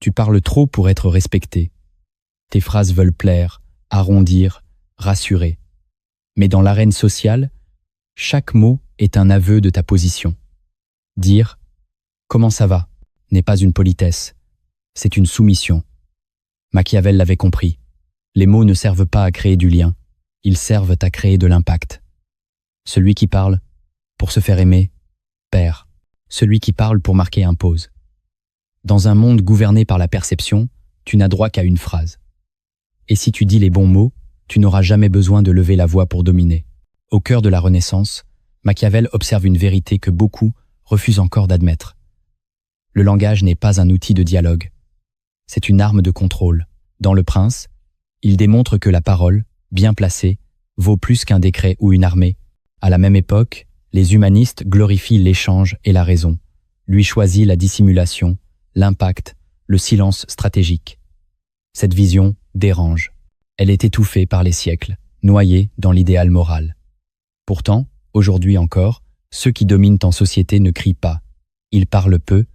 Tu parles trop pour être respecté. Tes phrases veulent plaire, arrondir, rassurer. Mais dans l'arène sociale, chaque mot est un aveu de ta position. Dire « Comment ça va ?» n'est pas une politesse, c'est une soumission. Machiavel l'avait compris. Les mots ne servent pas à créer du lien, ils servent à créer de l'impact. Celui qui parle pour se faire aimer, perd. Celui qui parle pour marquer impose. Dans un monde gouverné par la perception, tu n'as droit qu'à une phrase. Et si tu dis les bons mots, tu n'auras jamais besoin de lever la voix pour dominer. Au cœur de la Renaissance, Machiavel observe une vérité que beaucoup refusent encore d'admettre. Le langage n'est pas un outil de dialogue. C'est une arme de contrôle. Dans Le Prince, il démontre que la parole, bien placée, vaut plus qu'un décret ou une armée. À la même époque, les humanistes glorifient l'échange et la raison. Lui choisit la dissimulation, l'impact, le silence stratégique. Cette vision dérange. Elle est étouffée par les siècles, noyée dans l'idéal moral. Pourtant, aujourd'hui encore, ceux qui dominent en société ne crient pas. Ils parlent peu,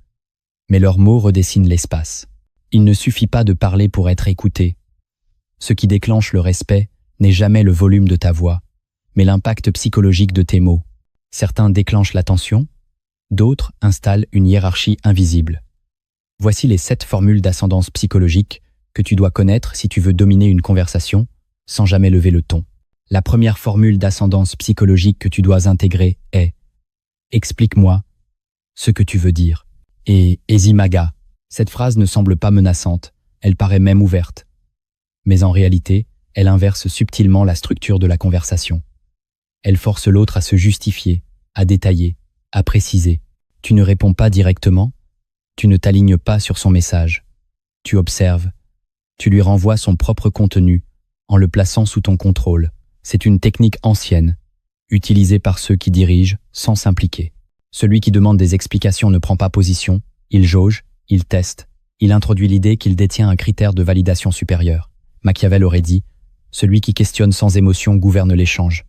mais leurs mots redessinent l'espace. Il ne suffit pas de parler pour être écouté. Ce qui déclenche le respect n'est jamais le volume de ta voix, mais l'impact psychologique de tes mots. Certains déclenchent l'attention, d'autres installent une hiérarchie invisible. Voici les 7 formules d'ascendance psychologique que tu dois connaître si tu veux dominer une conversation sans jamais lever le ton. La première formule d'ascendance psychologique que tu dois intégrer est « Explique-moi ce que tu veux dire ». Et « Esimaga ». Cette phrase ne semble pas menaçante, elle paraît même ouverte. Mais en réalité, elle inverse subtilement la structure de la conversation. Elle force l'autre à se justifier, à détailler, à préciser. Tu ne réponds pas directement, tu ne t'alignes pas sur son message. Tu observes, tu lui renvoies son propre contenu en le plaçant sous ton contrôle. C'est une technique ancienne, utilisée par ceux qui dirigent sans s'impliquer. Celui qui demande des explications ne prend pas position, il jauge, il teste, il introduit l'idée qu'il détient un critère de validation supérieur. Machiavel aurait dit « Celui qui questionne sans émotion gouverne l'échange ».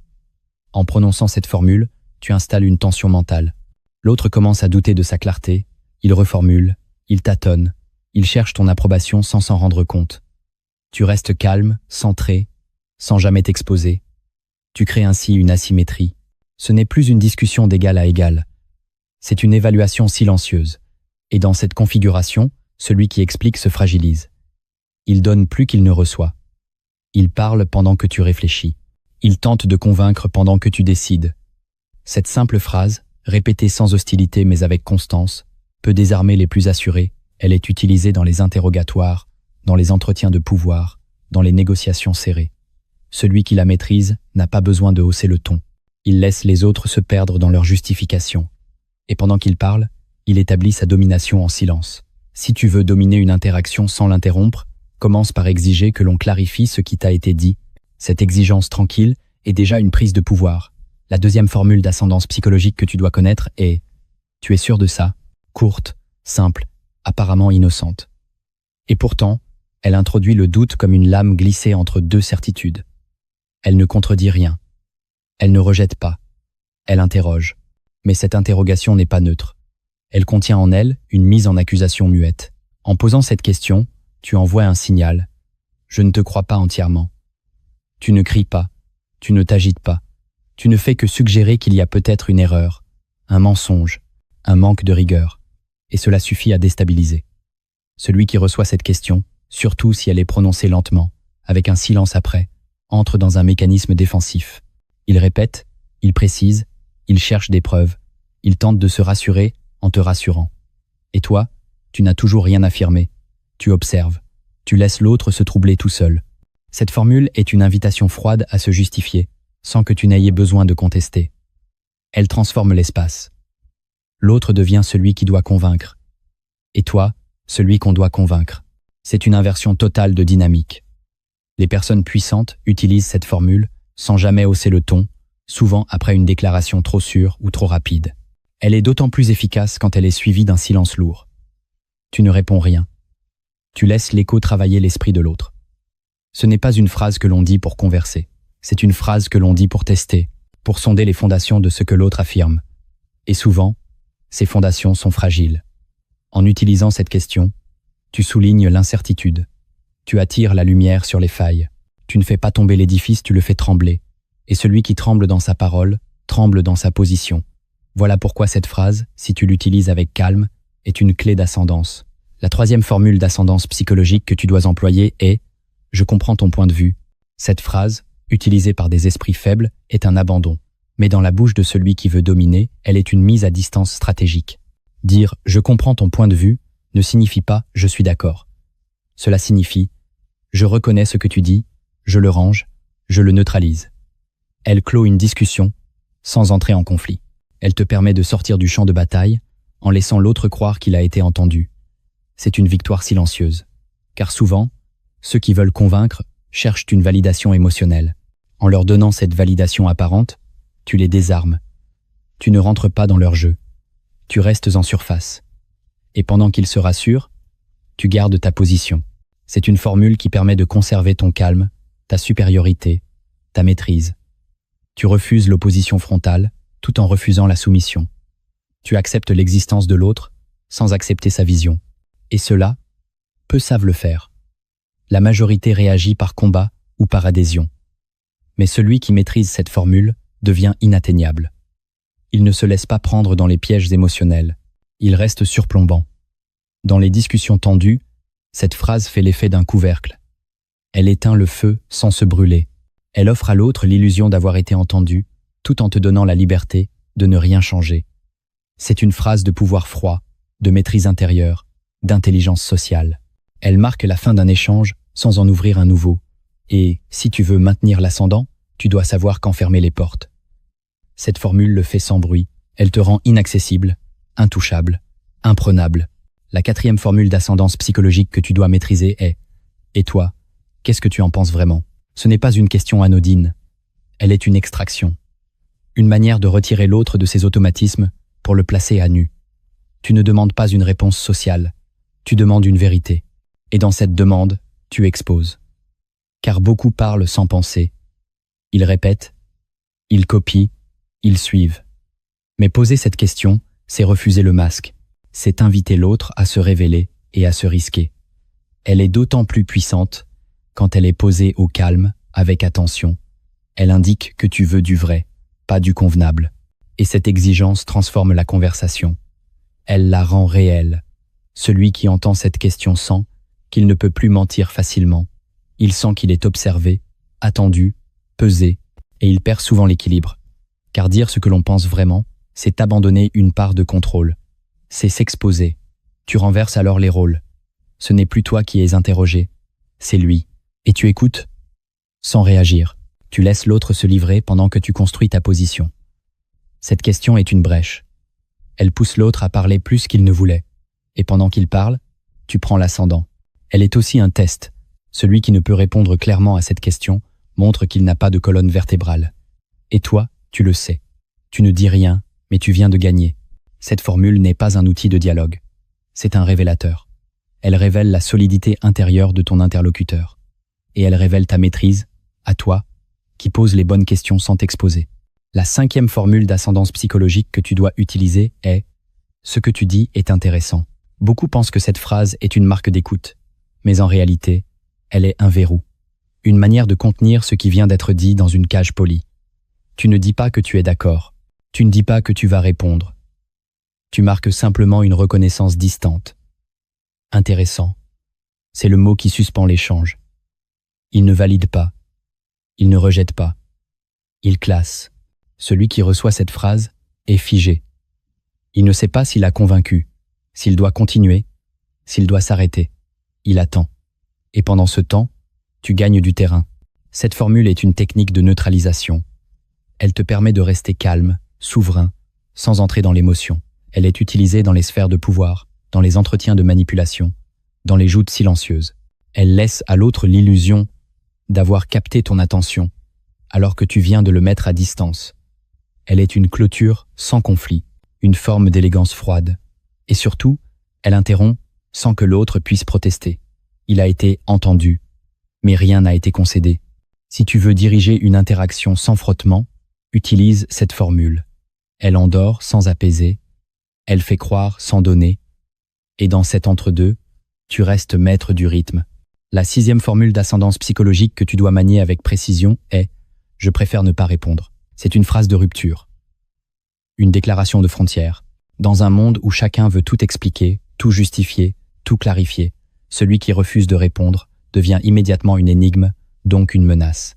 En prononçant cette formule, tu installes une tension mentale. L'autre commence à douter de sa clarté, il reformule, il tâtonne, il cherche ton approbation sans s'en rendre compte. Tu restes calme, centré, sans jamais t'exposer. Tu crées ainsi une asymétrie. Ce n'est plus une discussion d'égal à égal. C'est une évaluation silencieuse. Et dans cette configuration, celui qui explique se fragilise. Il donne plus qu'il ne reçoit. Il parle pendant que tu réfléchis. Il tente de convaincre pendant que tu décides. Cette simple phrase, répétée sans hostilité mais avec constance, peut désarmer les plus assurés. Elle est utilisée dans les interrogatoires, dans les entretiens de pouvoir, dans les négociations serrées. Celui qui la maîtrise n'a pas besoin de hausser le ton. Il laisse les autres se perdre dans leurs justifications. Et pendant qu'il parle, il établit sa domination en silence. Si tu veux dominer une interaction sans l'interrompre, commence par exiger que l'on clarifie ce qui t'a été dit. Cette exigence tranquille est déjà une prise de pouvoir. La deuxième formule d'ascendance psychologique que tu dois connaître est « Tu es sûr de ça ?» Courte, simple, apparemment innocente. Et pourtant, elle introduit le doute comme une lame glissée entre deux certitudes. Elle ne contredit rien. Elle ne rejette pas. Elle interroge. Mais cette interrogation n'est pas neutre. Elle contient en elle une mise en accusation muette. En posant cette question, tu envoies un signal. Je ne te crois pas entièrement. Tu ne cries pas. Tu ne t'agites pas. Tu ne fais que suggérer qu'il y a peut-être une erreur, un mensonge, un manque de rigueur. Et cela suffit à déstabiliser. Celui qui reçoit cette question, surtout si elle est prononcée lentement, avec un silence après, entre dans un mécanisme défensif. Il répète, il précise, il cherche des preuves, il tente de se rassurer en te rassurant. Et toi, tu n'as toujours rien affirmé. Tu observes, tu laisses l'autre se troubler tout seul. Cette formule est une invitation froide à se justifier, sans que tu n'aies besoin de contester. Elle transforme l'espace. L'autre devient celui qui doit convaincre. Et toi, celui qu'on doit convaincre. C'est une inversion totale de dynamique. Les personnes puissantes utilisent cette formule sans jamais hausser le ton, souvent après une déclaration trop sûre ou trop rapide. Elle est d'autant plus efficace quand elle est suivie d'un silence lourd. Tu ne réponds rien. Tu laisses l'écho travailler l'esprit de l'autre. Ce n'est pas une phrase que l'on dit pour converser. C'est une phrase que l'on dit pour tester, pour sonder les fondations de ce que l'autre affirme. Et souvent, ces fondations sont fragiles. En utilisant cette question, Tu soulignes l'incertitude. Tu attires la lumière sur les failles. Tu ne fais pas tomber l'édifice, tu le fais trembler. Et celui qui tremble dans sa parole, tremble dans sa position. Voilà pourquoi cette phrase, si tu l'utilises avec calme, est une clé d'ascendance. La troisième formule d'ascendance psychologique que tu dois employer est « Je comprends ton point de vue ». Cette phrase, utilisée par des esprits faibles, est un abandon. Mais dans la bouche de celui qui veut dominer, elle est une mise à distance stratégique. Dire « Je comprends ton point de vue » ne signifie pas « Je suis d'accord ». Cela signifie « Je reconnais ce que tu dis, je le range, je le neutralise ». Elle clôt une discussion sans entrer en conflit. Elle te permet de sortir du champ de bataille en laissant l'autre croire qu'il a été entendu. C'est une victoire silencieuse. Car souvent, ceux qui veulent convaincre cherchent une validation émotionnelle. En leur donnant cette validation apparente, tu les désarmes. Tu ne rentres pas dans leur jeu. Tu restes en surface. Et pendant qu'ils se rassurent, tu gardes ta position. C'est une formule qui permet de conserver ton calme, ta supériorité, ta maîtrise. Tu refuses l'opposition frontale tout en refusant la soumission. Tu acceptes l'existence de l'autre sans accepter sa vision. Et cela, peu savent le faire. La majorité réagit par combat ou par adhésion. Mais celui qui maîtrise cette formule devient inatteignable. Il ne se laisse pas prendre dans les pièges émotionnels. Il reste surplombant. Dans les discussions tendues, cette phrase fait l'effet d'un couvercle. Elle éteint le feu sans se brûler. Elle offre à l'autre l'illusion d'avoir été entendu, tout en te donnant la liberté de ne rien changer. C'est une phrase de pouvoir froid, de maîtrise intérieure, d'intelligence sociale. Elle marque la fin d'un échange sans en ouvrir un nouveau. Et, si tu veux maintenir l'ascendant, tu dois savoir quand fermer les portes. Cette formule le fait sans bruit. Elle te rend inaccessible, intouchable, imprenable. La quatrième formule d'ascendance psychologique que tu dois maîtriser est « Et toi, qu'est-ce que tu en penses vraiment ?» Ce n'est pas une question anodine. Elle est une extraction. Une manière de retirer l'autre de ses automatismes pour le placer à nu. Tu ne demandes pas une réponse sociale. Tu demandes une vérité. Et dans cette demande, tu exposes. Car beaucoup parlent sans penser. Ils répètent, ils copient, ils suivent. Mais poser cette question, c'est refuser le masque. C'est inviter l'autre à se révéler et à se risquer. Elle est d'autant plus puissante quand elle est posée au calme, avec attention. Elle indique que tu veux du vrai, pas du convenable. Et cette exigence transforme la conversation. Elle la rend réelle. Celui qui entend cette question sent qu'il ne peut plus mentir facilement. Il sent qu'il est observé, attendu, pesé, et il perd souvent l'équilibre. Car dire ce que l'on pense vraiment, c'est abandonner une part de contrôle. C'est s'exposer. Tu renverses alors les rôles. Ce n'est plus toi qui es interrogé, c'est lui. Et tu écoutes sans réagir. Tu laisses l'autre se livrer pendant que tu construis ta position. Cette question est une brèche. Elle pousse l'autre à parler plus qu'il ne voulait. Et pendant qu'il parle, tu prends l'ascendant. Elle est aussi un test. Celui qui ne peut répondre clairement à cette question montre qu'il n'a pas de colonne vertébrale. Et toi, tu le sais. Tu ne dis rien, mais tu viens de gagner. Cette formule n'est pas un outil de dialogue. C'est un révélateur. Elle révèle la solidité intérieure de ton interlocuteur. Et elle révèle ta maîtrise, à toi, qui pose les bonnes questions sans t'exposer. La cinquième formule d'ascendance psychologique que tu dois utiliser est « Ce que tu dis est intéressant ». Beaucoup pensent que cette phrase est une marque d'écoute, mais en réalité, elle est un verrou. Une manière de contenir ce qui vient d'être dit dans une cage polie. Tu ne dis pas que tu es d'accord. Tu ne dis pas que tu vas répondre. Tu marques simplement une reconnaissance distante. Intéressant. C'est le mot qui suspend l'échange. Il ne valide pas. Il ne rejette pas. Il classe. Celui qui reçoit cette phrase est figé. Il ne sait pas s'il a convaincu, s'il doit continuer, s'il doit s'arrêter. Il attend. Et pendant ce temps, tu gagnes du terrain. Cette formule est une technique de neutralisation. Elle te permet de rester calme, souverain, sans entrer dans l'émotion. Elle est utilisée dans les sphères de pouvoir, dans les entretiens de manipulation, dans les joutes silencieuses. Elle laisse à l'autre l'illusion d'avoir capté ton attention, alors que tu viens de le mettre à distance. Elle est une clôture sans conflit, une forme d'élégance froide. Et surtout, elle interrompt sans que l'autre puisse protester. Il a été entendu, mais rien n'a été concédé. Si tu veux diriger une interaction sans frottement, utilise cette formule. Elle endort sans apaiser, elle fait croire sans donner, et dans cet entre-deux, Tu restes maître du rythme. La 6e formule d'ascendance psychologique que tu dois manier avec précision est « Je préfère ne pas répondre ». C'est une phrase de rupture. Une déclaration de frontière. Dans un monde où chacun veut tout expliquer, tout justifier, tout clarifier, celui qui refuse de répondre devient immédiatement une énigme, donc une menace.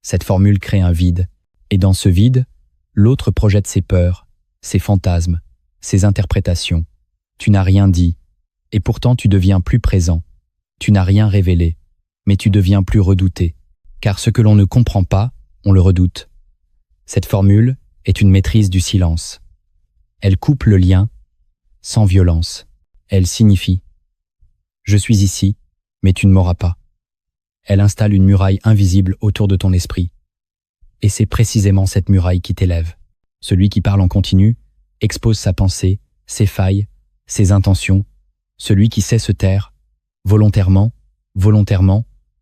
Cette formule crée un vide, et dans ce vide, l'autre projette ses peurs, ses fantasmes, ses interprétations. Tu n'as rien dit, et pourtant tu deviens plus présent. Tu n'as rien révélé, mais tu deviens plus redouté, car ce que l'on ne comprend pas, on le redoute. Cette formule est une maîtrise du silence. Elle coupe le lien, sans violence. Elle signifie « Je suis ici, mais tu ne m'auras pas ». Elle installe une muraille invisible autour de ton esprit. Et c'est précisément cette muraille qui t'élève. Celui qui parle en continu expose sa pensée, ses failles, ses intentions. Celui qui sait se taire, volontairement,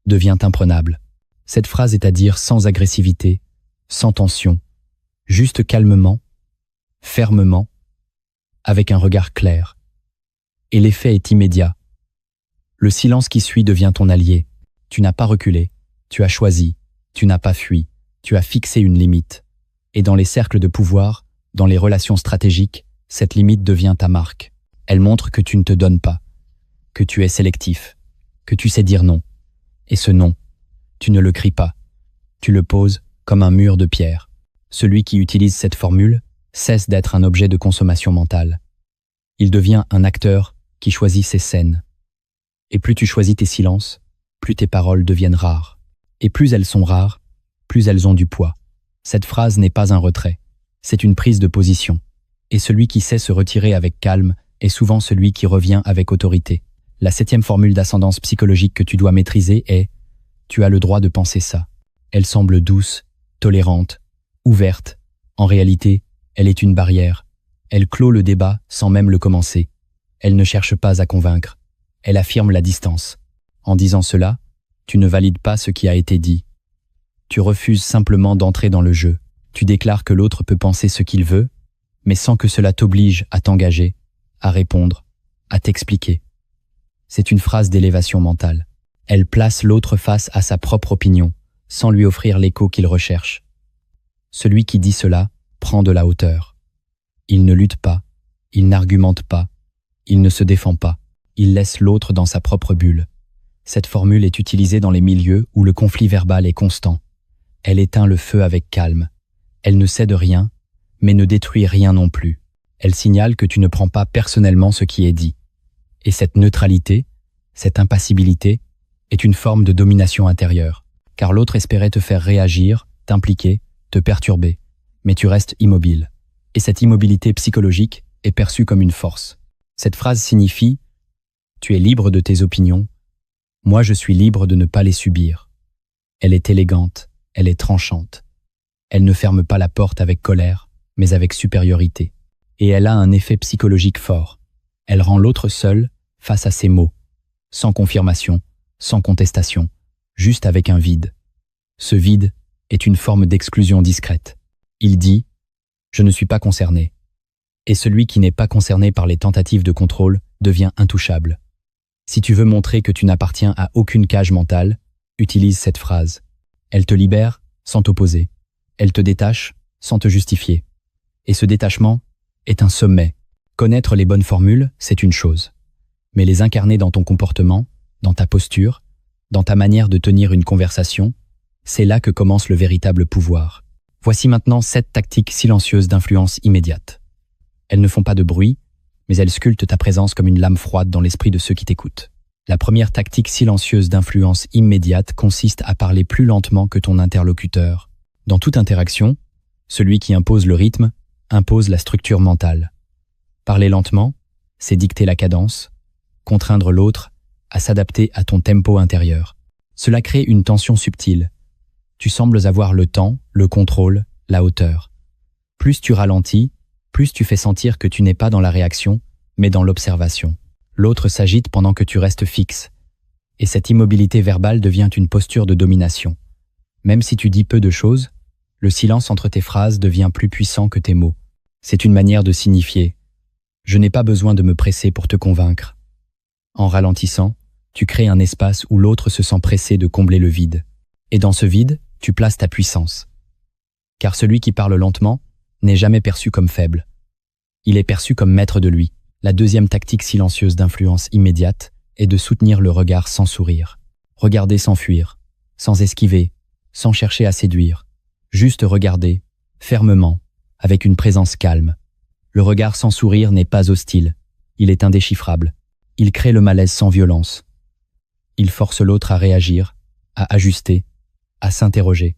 devient imprenable. Cette phrase est à dire sans agressivité, sans tension, juste calmement, fermement, avec un regard clair. Et l'effet est immédiat. Le silence qui suit devient ton allié. Tu n'as pas reculé, tu as choisi, tu n'as pas fui, tu as fixé une limite. Et dans les cercles de pouvoir, dans les relations stratégiques, cette limite devient ta marque. Elle montre que tu ne te donnes pas, que tu es sélectif, que tu sais dire non. Et ce non, tu ne le cries pas, tu le poses comme un mur de pierre. Celui qui utilise cette formule cesse d'être un objet de consommation mentale. Il devient un acteur qui choisit ses scènes. Et plus tu choisis tes silences, plus tes paroles deviennent rares. Et plus elles sont rares, plus elles ont du poids. Cette phrase n'est pas un retrait, c'est une prise de position. Et celui qui sait se retirer avec calme est souvent celui qui revient avec autorité. La 7e formule d'ascendance psychologique que tu dois maîtriser est « Tu as le droit de penser ça ». Elle semble douce, tolérante, ouverte. En réalité, elle est une barrière. Elle clôt le débat sans même le commencer. Elle ne cherche pas à convaincre. Elle affirme la distance. En disant cela, tu ne valides pas ce qui a été dit. Tu refuses simplement d'entrer dans le jeu. Tu déclares que l'autre peut penser ce qu'il veut, mais sans que cela t'oblige à t'engager, à répondre, à t'expliquer. C'est une phrase d'élévation mentale. Elle place l'autre face à sa propre opinion, sans lui offrir l'écho qu'il recherche. Celui qui dit cela prend de la hauteur. Il ne lutte pas, il n'argumente pas, il ne se défend pas, il laisse l'autre dans sa propre bulle. Cette formule est utilisée dans les milieux où le conflit verbal est constant. Elle éteint le feu avec calme. Elle ne cède rien, mais ne détruit rien non plus. Elle signale que tu ne prends pas personnellement ce qui est dit. Et cette neutralité, cette impassibilité, est une forme de domination intérieure, car l'autre espérait te faire réagir, t'impliquer, te perturber, mais tu restes immobile. Et cette immobilité psychologique est perçue comme une force. Cette phrase signifie « Tu es libre de tes opinions, moi je suis libre de ne pas les subir ». Elle est élégante, elle est tranchante. Elle ne ferme pas la porte avec colère, mais avec supériorité. Et elle a un effet psychologique fort. Elle rend l'autre seul face à ses mots, sans confirmation, sans contestation, juste avec un vide. Ce vide est une forme d'exclusion discrète. Il dit « Je ne suis pas concerné ». Et celui qui n'est pas concerné par les tentatives de contrôle devient intouchable. Si tu veux montrer que tu n'appartiens à aucune cage mentale, utilise cette phrase. Elle te libère sans t'opposer. Elle te détache sans te justifier. Et ce détachement est un sommet. Connaître les bonnes formules, c'est une chose. Mais les incarner dans ton comportement, dans ta posture, dans ta manière de tenir une conversation, c'est là que commence le véritable pouvoir. Voici maintenant 7 tactiques silencieuses d'influence immédiate. Elles ne font pas de bruit, mais elles sculptent ta présence comme une lame froide dans l'esprit de ceux qui t'écoutent. La première tactique silencieuse d'influence immédiate consiste à parler plus lentement que ton interlocuteur. Dans toute interaction, celui qui impose le rythme impose la structure mentale. Parler lentement, c'est dicter la cadence, contraindre l'autre à s'adapter à ton tempo intérieur. Cela crée une tension subtile. Tu sembles avoir le temps, le contrôle, la hauteur. Plus tu ralentis, plus tu fais sentir que tu n'es pas dans la réaction, mais dans l'observation. L'autre s'agite pendant que tu restes fixe. Et cette immobilité verbale devient une posture de domination. Même si tu dis peu de choses, le silence entre tes phrases devient plus puissant que tes mots. C'est une manière de signifier « Je n'ai pas besoin de me presser pour te convaincre. En ralentissant, tu crées un espace où l'autre se sent pressé de combler le vide. Et dans ce vide, tu places ta puissance. Car celui qui parle lentement n'est jamais perçu comme faible. Il est perçu comme maître de lui. La deuxième tactique silencieuse d'influence immédiate est de soutenir le regard sans sourire. Regarder sans fuir, sans esquiver, sans chercher à séduire. Juste regarder, fermement, avec une présence calme. Le regard sans sourire n'est pas hostile. Il est indéchiffrable. Il crée le malaise sans violence. Il force l'autre à réagir, à ajuster, à s'interroger.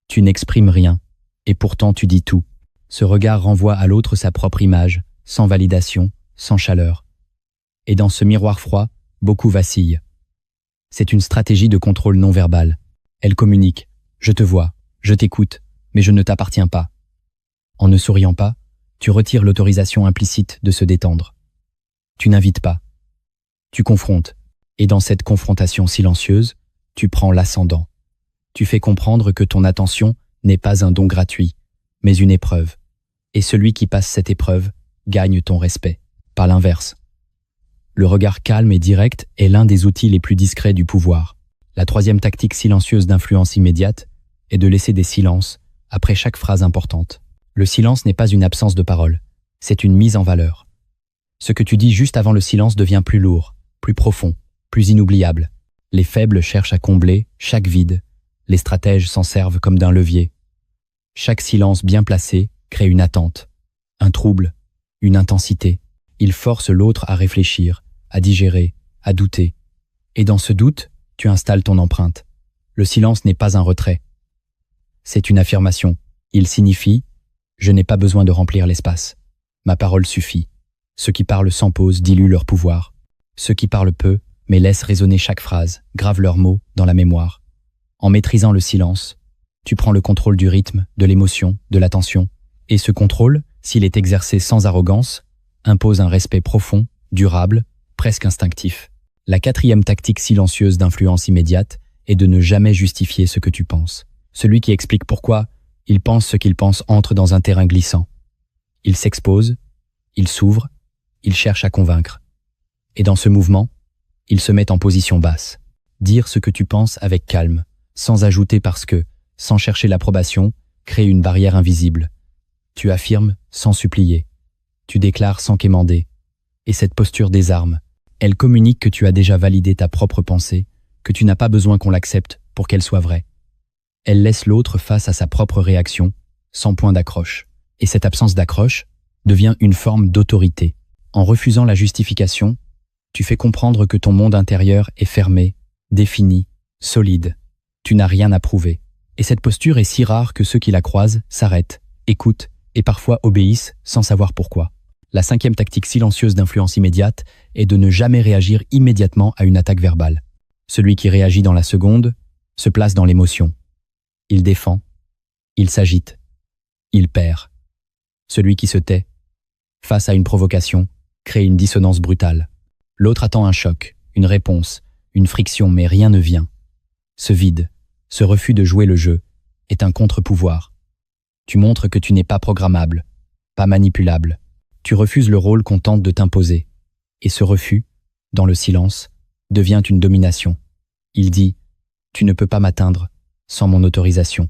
Tu n'exprimes rien, et pourtant tu dis tout. Ce regard renvoie à l'autre sa propre image, sans validation, sans chaleur. Et dans ce miroir froid, beaucoup vacillent. C'est une stratégie de contrôle non verbal. Elle communique. Je te vois, je t'écoute, mais je ne t'appartiens pas. En ne souriant pas, tu retires l'autorisation implicite de se détendre. Tu n'invites pas. Tu confrontes. Et dans cette confrontation silencieuse, tu prends l'ascendant. Tu fais comprendre que ton attention n'est pas un don gratuit, mais une épreuve. Et celui qui passe cette épreuve gagne ton respect, pas l'inverse. Le regard calme et direct est l'un des outils les plus discrets du pouvoir. La troisième tactique silencieuse d'influence immédiate est de laisser des silences après chaque phrase importante. Le silence n'est pas une absence de parole, c'est une mise en valeur. Ce que tu dis juste avant le silence devient plus lourd, plus profond, plus inoubliable. Les faibles cherchent à combler chaque vide, les stratèges s'en servent comme d'un levier. Chaque silence bien placé crée une attente, un trouble, une intensité. Il force l'autre à réfléchir, à digérer, à douter. Et dans ce doute, tu installes ton empreinte. Le silence n'est pas un retrait. C'est une affirmation. Il signifie « Je n'ai pas besoin de remplir l'espace. Ma parole suffit. » Ceux qui parlent sans pause diluent leur pouvoir. Ceux qui parlent peu, mais laissent résonner chaque phrase, gravent leurs mots dans la mémoire. En maîtrisant le silence, tu prends le contrôle du rythme, de l'émotion, de l'attention. Et ce contrôle, s'il est exercé sans arrogance, impose un respect profond, durable, presque instinctif. La quatrième tactique silencieuse d'influence immédiate est de ne jamais justifier ce que tu penses. Celui qui explique pourquoi il pense ce qu'il pense entre dans un terrain glissant. Il s'expose, il s'ouvre, il cherche à convaincre. Et dans ce mouvement, il se met en position basse. Dire ce que tu penses avec calme, sans ajouter parce que, sans chercher l'approbation, crée une barrière invisible. Tu affirmes sans supplier. Tu déclares sans quémander. Et cette posture désarme. Elle communique que tu as déjà validé ta propre pensée, que tu n'as pas besoin qu'on l'accepte pour qu'elle soit vraie. Elle laisse l'autre face à sa propre réaction, sans point d'accroche. Et cette absence d'accroche devient une forme d'autorité. En refusant la justification, tu fais comprendre que ton monde intérieur est fermé, défini, solide. Tu n'as rien à prouver. Et cette posture est si rare que ceux qui la croisent s'arrêtent, écoutent et parfois obéissent sans savoir pourquoi. La cinquième tactique silencieuse d'influence immédiate est de ne jamais réagir immédiatement à une attaque verbale. Celui qui réagit dans la seconde se place dans l'émotion. Il défend, il s'agite, il perd. Celui qui se tait, face à une provocation, crée une dissonance brutale. L'autre attend un choc, une réponse, une friction, mais rien ne vient. Ce vide, ce refus de jouer le jeu, est un contre-pouvoir. Tu montres que tu n'es pas programmable, pas manipulable. Tu refuses le rôle qu'on tente de t'imposer. Et ce refus, dans le silence, devient une domination. Il dit « Tu ne peux pas m'atteindre sans mon autorisation ».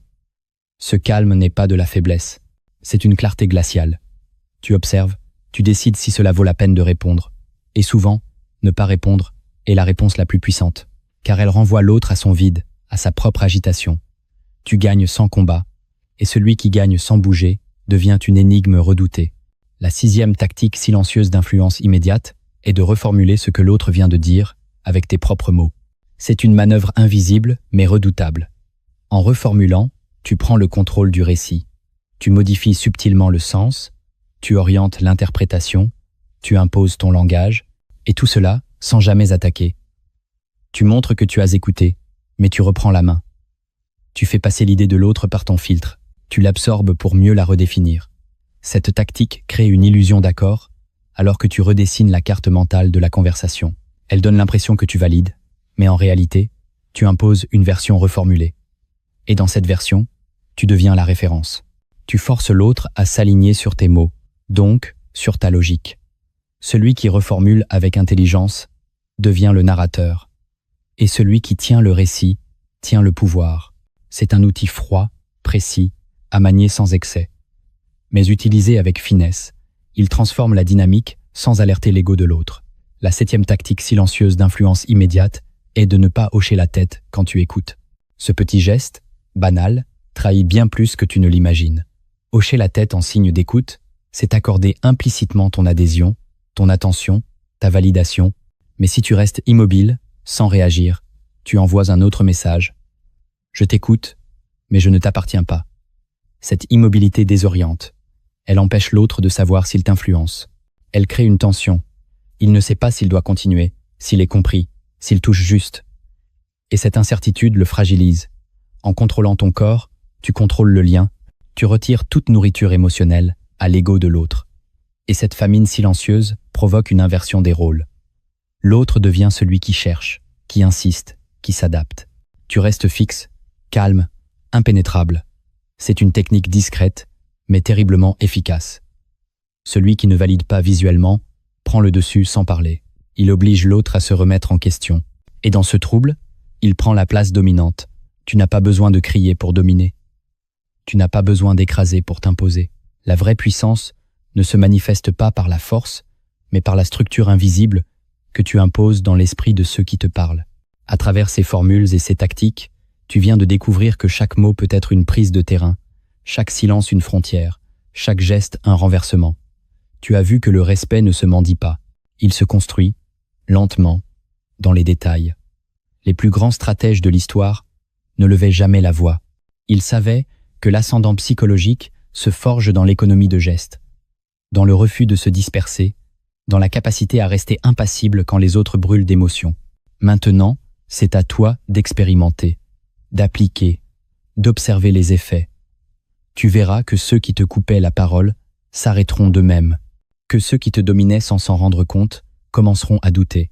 Ce calme n'est pas de la faiblesse, c'est une clarté glaciale. Tu observes, tu décides si cela vaut la peine de répondre. Et souvent, ne pas répondre est la réponse la plus puissante, car elle renvoie l'autre à son vide, à sa propre agitation. Tu gagnes sans combat, et celui qui gagne sans bouger devient une énigme redoutée. La sixième tactique silencieuse d'influence immédiate est de reformuler ce que l'autre vient de dire avec tes propres mots. C'est une manœuvre invisible mais redoutable. En reformulant, tu prends le contrôle du récit. Tu modifies subtilement le sens, tu orientes l'interprétation, tu imposes ton langage, et tout cela sans jamais attaquer. Tu montres que tu as écouté, mais tu reprends la main. Tu fais passer l'idée de l'autre par ton filtre, tu l'absorbes pour mieux la redéfinir. Cette tactique crée une illusion d'accord, alors que tu redessines la carte mentale de la conversation. Elle donne l'impression que tu valides, mais en réalité, tu imposes une version reformulée. Et dans cette version, tu deviens la référence. Tu forces l'autre à s'aligner sur tes mots, donc sur ta logique. Celui qui reformule avec intelligence devient le narrateur. Et celui qui tient le récit tient le pouvoir. C'est un outil froid, précis, à manier sans excès. Mais utilisé avec finesse, il transforme la dynamique sans alerter l'ego de l'autre. La 7e tactique silencieuse d'influence immédiate est de ne pas hocher la tête quand tu écoutes. Ce petit geste, banal, trahit bien plus que tu ne l'imagines. Hocher la tête en signe d'écoute, c'est accorder implicitement ton adhésion, ton attention, ta validation, mais si tu restes immobile, sans réagir, tu envoies un autre message. Je t'écoute, mais je ne t'appartiens pas. Cette immobilité désoriente. Elle empêche l'autre de savoir s'il t'influence. Elle crée une tension. Il ne sait pas s'il doit continuer, s'il est compris, s'il touche juste. Et cette incertitude le fragilise. En contrôlant ton corps, tu contrôles le lien, tu retires toute nourriture émotionnelle à l'ego de l'autre. Et cette famine silencieuse provoque une inversion des rôles. L'autre devient celui qui cherche, qui insiste, qui s'adapte. Tu restes fixe, calme, impénétrable. C'est une technique discrète, mais terriblement efficace. Celui qui ne valide pas visuellement prend le dessus sans parler. Il oblige l'autre à se remettre en question. Et dans ce trouble, il prend la place dominante. Tu n'as pas besoin de crier pour dominer. Tu n'as pas besoin d'écraser pour t'imposer. La vraie puissance ne se manifeste pas par la force, mais par la structure invisible que tu imposes dans l'esprit de ceux qui te parlent. À travers ces formules et ces tactiques, tu viens de découvrir que chaque mot peut être une prise de terrain, chaque silence une frontière, chaque geste un renversement. Tu as vu que le respect ne se mendie pas. Il se construit, lentement, dans les détails. Les plus grands stratèges de l'histoire ne levaient jamais la voix. Ils savaient que l'ascendant psychologique se forge dans l'économie de gestes, dans le refus de se disperser, dans la capacité à rester impassible quand les autres brûlent d'émotions. Maintenant, c'est à toi d'expérimenter, d'appliquer, d'observer les effets. Tu verras que ceux qui te coupaient la parole s'arrêteront d'eux-mêmes, que ceux qui te dominaient sans s'en rendre compte commenceront à douter.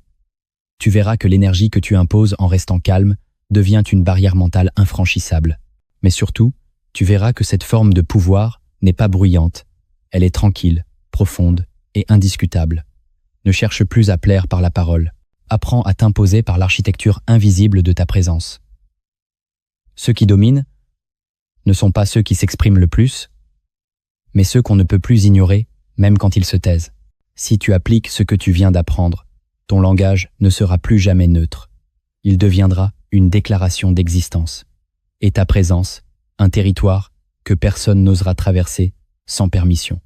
Tu verras que l'énergie que tu imposes en restant calme devient une barrière mentale infranchissable. Mais surtout, tu verras que cette forme de pouvoir n'est pas bruyante, elle est tranquille, profonde et indiscutable. Ne cherche plus à plaire par la parole. Apprends à t'imposer par l'architecture invisible de ta présence. Ceux qui dominent ne sont pas ceux qui s'expriment le plus, mais ceux qu'on ne peut plus ignorer, même quand ils se taisent. Si tu appliques ce que tu viens d'apprendre, ton langage ne sera plus jamais neutre. Il deviendra une déclaration d'existence. Et ta présence, un territoire que personne n'osera traverser sans permission.